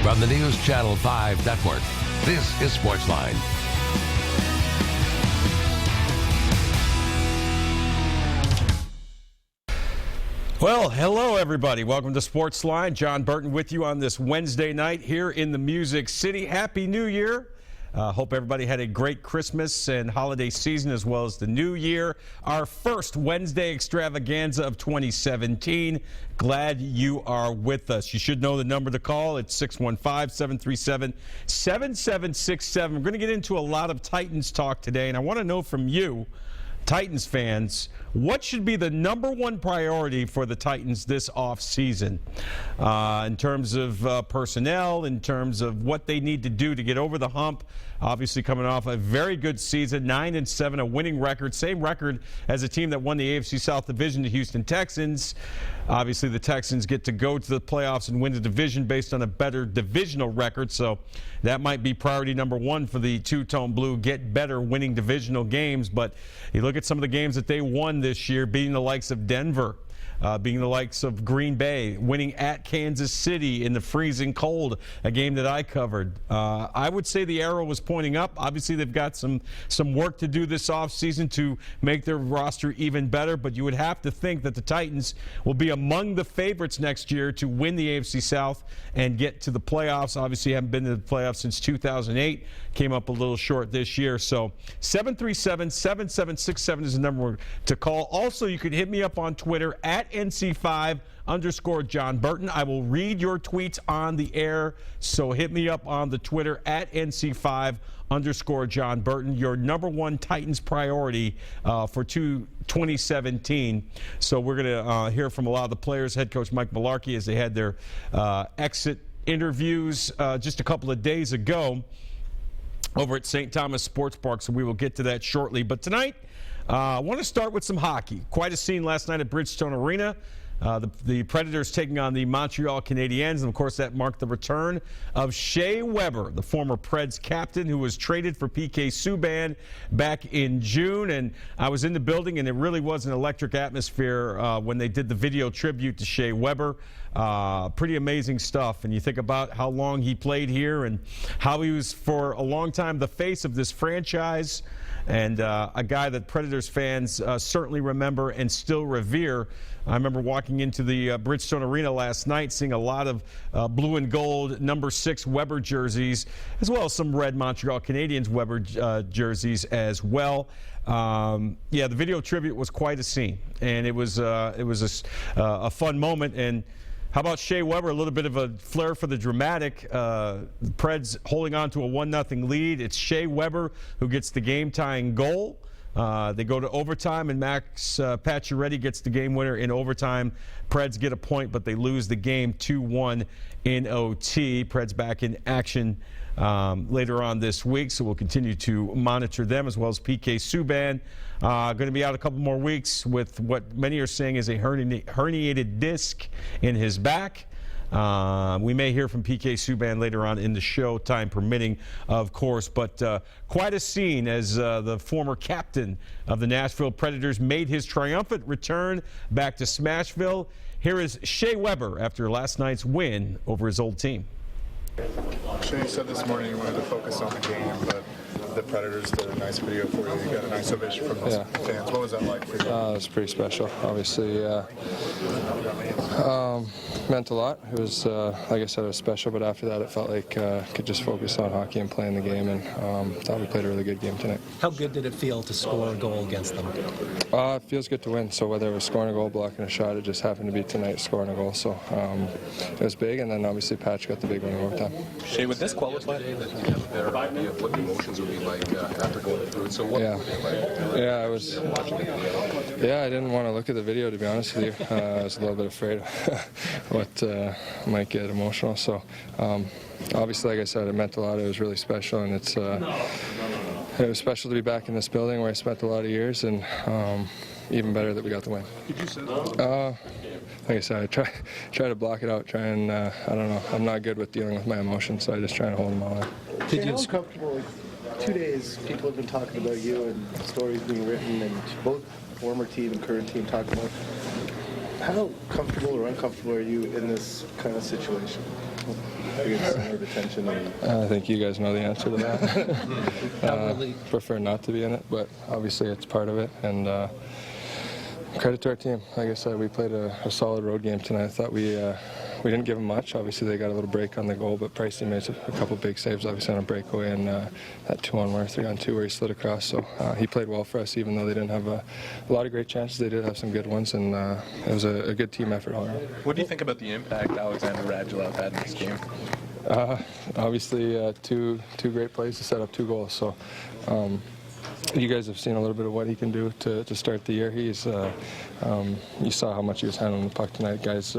From the News Channel 5 Network, this is SportsLine. Well, hello everybody. Welcome to SportsLine. John Burton with you on this Wednesday night here in the Music City. Happy New Year. Hope everybody had a great Christmas and holiday season as well as the new year. Our first Wednesday extravaganza of 2017. Glad you are with us. You should know the number to call. It's 615-737-7767. We're going to get into a lot of Titans talk today, and I want to know from you, Titans fans, what should be the number one priority for the Titans this offseason in terms of personnel, in terms of what they need to do to get over the hump? Obviously coming off a very good season, 9-7, a winning record, same record as a team that won the AFC South Division, the Houston Texans. Obviously the Texans get to go to the playoffs and win the division based on a better divisional record, so that might be priority number one for the two-tone blue, get better winning divisional games. But you look at some of the games that they won this year, beating the likes of Denver, being the likes of Green Bay, winning at Kansas City in the freezing cold, a game that I covered. I would say the arrow was pointing up. Obviously, they've got some work to do this offseason to make their roster even better, but you would have to think that the Titans will be among the favorites next year to win the AFC South and get to the playoffs. Obviously, haven't been to the playoffs since 2008. Came up a little short this year. So 737-7767 is the number to call. Also, you can hit me up on Twitter at NC5_John Burton. I will read your tweets on the air, so hit me up on the Twitter at NC5_John Burton. Your number one Titans priority for 2017. So we're going to hear from a lot of the players. Head coach Mike Mularkey, as they had their exit interviews just a couple of days ago over at St. Thomas Sports Park, so we will get to that shortly. But tonight, I want to start with some hockey. Quite a scene last night at Bridgestone Arena. The Predators taking on the Montreal Canadiens, and of course that marked the return of Shea Weber, the former Preds captain who was traded for PK Subban back in June. And I was in the building, and it really was an electric atmosphere when they did the video tribute to Shea Weber. Pretty amazing stuff. And you think about how long he played here and how he was for a long time the face of this franchise, and a guy that Predators fans certainly remember and still revere. I remember walking into the Bridgestone Arena last night, seeing a lot of blue and gold number 6 Weber jerseys, as well as some red Montreal Canadiens Weber jerseys as well. Yeah, the video tribute was quite a scene, and it was a fun moment. And how about Shea Weber? A little bit of a flair for the dramatic. Preds holding on to a 1-0 lead. It's Shea Weber who gets the game-tying goal. They go to overtime, and Max Pacioretty gets the game winner in overtime. Preds get a point, but they lose the game 2-1 in OT. Preds back in action later on this week, so we'll continue to monitor them, as well as PK Subban. Going to be out a couple more weeks with what many are saying is a herniated disc in his back. We may hear from PK Subban later on in the show, time permitting, of course. But quite a scene as the former captain of the Nashville Predators made his triumphant return back to Smashville. Here is Shea Weber after last night's win over his old team. Shea, you said this morning you wanted to focus on the game, but the Predators did a nice video for you. You got a nice ovation from those fans. What was that like for you? It was pretty special. Obviously, meant a lot. It was, like I said, it was special, but after that it felt like could just focus on hockey and playing the game, and thought we played a really good game tonight. How good did it feel to score a goal against them? It feels good to win, so whether it was scoring a goal, blocking a shot, it just happened to be tonight scoring a goal, so it was big, and then obviously Patch got the big one in overtime. Shea, would this qualify that you have a better idea of what the emotions would be like after going through it? So what yeah, it was. Yeah, I didn't want to look at the video, to be honest with you. I was a little bit afraid of what might get emotional. So obviously, like I said, it meant a lot. It was really special, and it was special to be back in this building where I spent a lot of years, and even better that we got the win. Did you say that? Like I said, I try to block it out. Try and I don't know. I'm not good with dealing with my emotions, so I just try to hold them all in. Did you comfortable? 2 days, people have been talking about you and stories being written, and both former team and current team talking about. How comfortable or uncomfortable are you in this kind of situation? experienced some nerve attention? I think you guys know the answer to that. Prefer not to be in it, but obviously it's part of it. And credit to our team. Like I said, we played a solid road game tonight. I thought we didn't give them much. Obviously, they got a little break on the goal, but Pricey made a couple big saves, obviously, on a breakaway and that 2-on-1 or 3-on-2 where he slid across. So he played well for us, even though they didn't have a lot of great chances. They did have some good ones, and it was a good team effort all around. What do you think about the impact Alexander Radulov had in this game? Obviously, two great plays to set up 2 goals. So you guys have seen a little bit of what he can do to start the year. He's you saw how much he was handling the puck tonight. Guys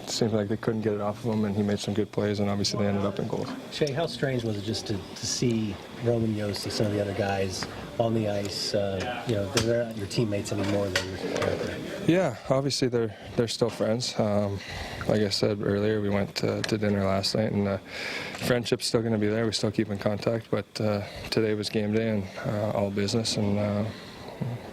seemed like they couldn't get it off of him, and he made some good plays, and obviously they ended up in goals. Shea, how strange was it just to see Roman Josi, some of the other guys on the ice? They're not your teammates anymore. Yeah, obviously they're still friends. Like I said earlier, we went to dinner last night, and friendship's still going to be there. We still keep in contact, but today was game day and all business, and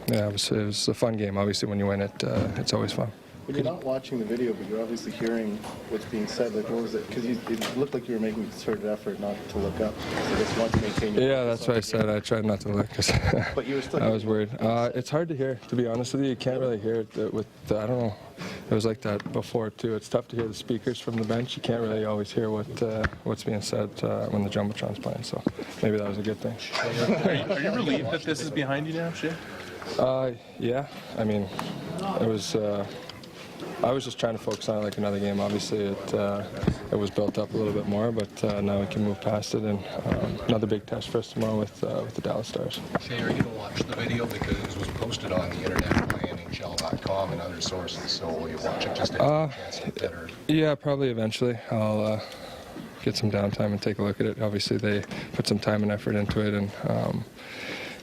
yeah, it was a fun game. Obviously, when you win it, it's always fun. When you're not watching the video, but you're obviously hearing what's being said, like what was it? Because it looked like you were making a concerted effort not to look up. So I just want to maintain your Yeah, that's what I said. I tried not to look because But you were still I was worried. It's hard to hear, to be honest with you. You can't really hear it with I don't know. It was like that before too. It's tough to hear the speakers from the bench. You can't really always hear what's being said when the jumbotron's playing. So maybe that was a good thing. Are you relieved that this is behind you now, Shea? Yeah. I mean, it was. I was just trying to focus on it like another game. Obviously, it was built up a little bit more, but now we can move past it. And another big test for us tomorrow with the Dallas Stars. Shea, are you going to watch the video because it was posted on the internet by NHL.com and other sources? So will you watch it just to get a chance to get better? Yeah, probably eventually. I'll get some downtime and take a look at it. Obviously, they put some time and effort into it, and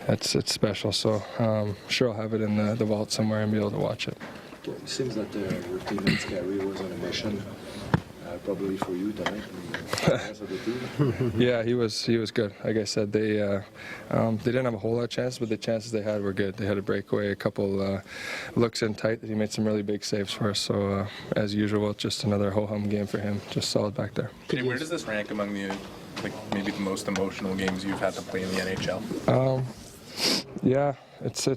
it's special. So sure, I'll have it in the vault somewhere and be able to watch it. It seems that your teammate's career was on a mission, probably for you tonight. Yeah, he was good. Like I said, they didn't have a whole lot of chances, but the chances they had were good. They had a breakaway, a couple looks in tight that he made some really big saves for us. So as usual, just another ho-hum game for him. Just solid back there. Okay, where does this rank among the maybe the most emotional games you've had to play in the NHL? Yeah, it's.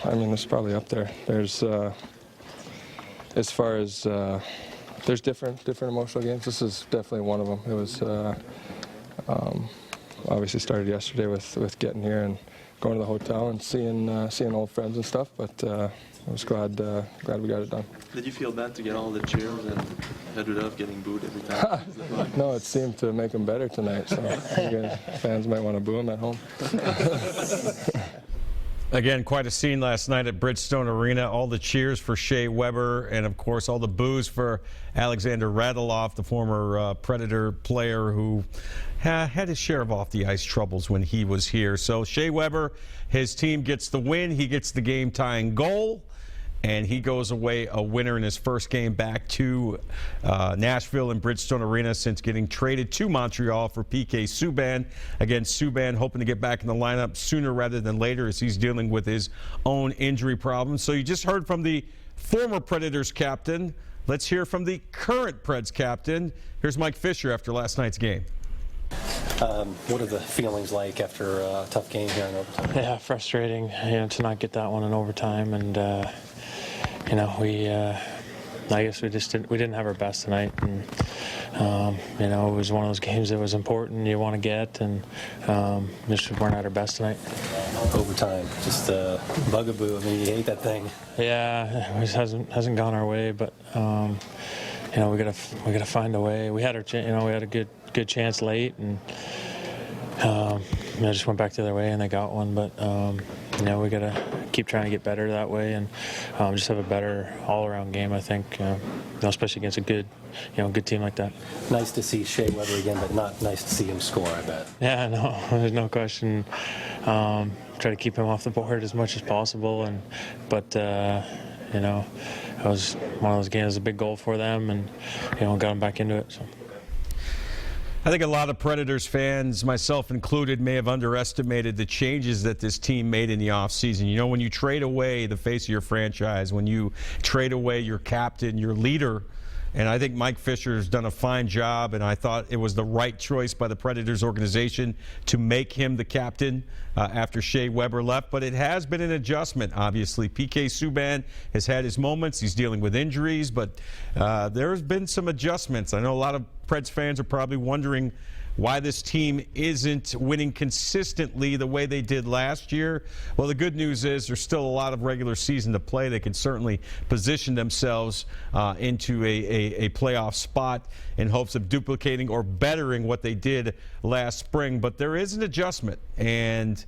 I mean, it's probably up there. There's. As far as there's different emotional games, this is definitely one of them. It was obviously started yesterday with getting here and going to the hotel and seeing old friends and stuff. But I was glad we got it done. Did you feel bad to get all the cheers and Radulov getting booed every time? No, it seemed to make them better tonight. So you guys, fans might want to boo them at home. Again, quite a scene last night at Bridgestone Arena. All the cheers for Shea Weber and, of course, all the boos for Alexander Radulov, the former Predator player who had his share of off-the-ice troubles when he was here. So Shea Weber, his team gets the win. He gets the game-tying goal, and he goes away a winner in his first game back to Nashville and Bridgestone Arena since getting traded to Montreal for PK Subban. Again, Subban hoping to get back in the lineup sooner rather than later as he's dealing with his own injury problems. So you just heard from the former Predators captain. Let's hear from the current Preds captain. Here's Mike Fisher after last night's game. What are the feelings like after a tough game here in overtime? Yeah, frustrating, to not get that one in overtime, and I guess we didn't have our best tonight, and it was one of those games that was important. You want to get, and just weren't at our best tonight. Overtime, just a bugaboo. I mean, you hate that thing. Yeah, it hasn't gone our way, but we gotta find a way. We had our we had a good chance late, and just went back the other way, and they got one, but. We got to keep trying to get better that way and just have a better all-around game, I think, especially against a good team like that. Nice to see Shea Weber again, but not nice to see him score, I bet. Yeah, no, there's no question. Try to keep him off the board as much as possible, but it was one of those games, a big goal for them, and got them back into it. So. I think a lot of Predators fans, myself included, may have underestimated the changes that this team made in the offseason. When you trade away the face of your franchise, when you trade away your captain, your leader, And I think Mike Fisher has done a fine job, and I thought it was the right choice by the Predators organization to make him the captain after Shea Weber left. But it has been an adjustment, obviously. PK Subban has had his moments. He's dealing with injuries, but there's been some adjustments. I know a lot of Preds fans are probably wondering why this team isn't winning consistently the way they did last year. Well, the good news is there's still a lot of regular season to play. They can certainly position themselves into a playoff spot in hopes of duplicating or bettering what they did last spring. But there is an adjustment, and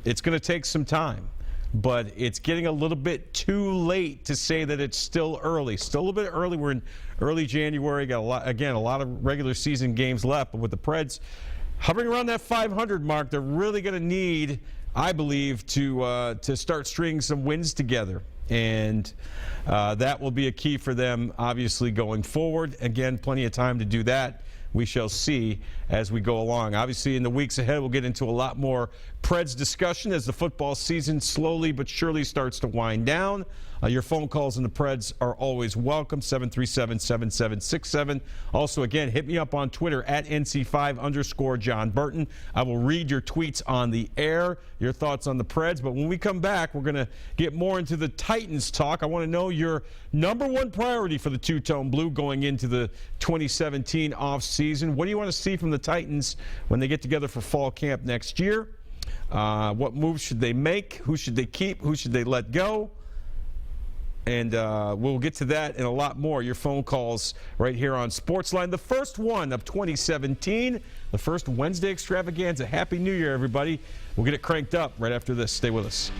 it's going to take some time. But it's getting a little bit too late to say that it's still early. Still a little bit early. We're in early January. Got a lot of regular season games left. But with the Preds hovering around that 500 mark, they're really going to need, I believe, to start stringing some wins together. And that will be a key for them, obviously, going forward. Again, plenty of time to do that. We shall see as we go along. Obviously, in the weeks ahead, we'll get into a lot more Preds discussion as the football season slowly but surely starts to wind down. Your phone calls in the Preds are always welcome, 737-7767. Also, again, hit me up on Twitter at NC5_John Burton. I will read your tweets on the air, your thoughts on the Preds. But when we come back, we're going to get more into the Titans talk. I want to know your number one priority for the two-tone blue going into the 2017 offseason. What do you want to see from the Titans when they get together for fall camp next year? What moves should they make? Who should they keep? Who should they let go? And we'll get to that and a lot more. Your phone calls right here on SportsLine. The first one of 2017, the first Wednesday extravaganza. Happy New Year, everybody. We'll get it cranked up right after this. Stay with us.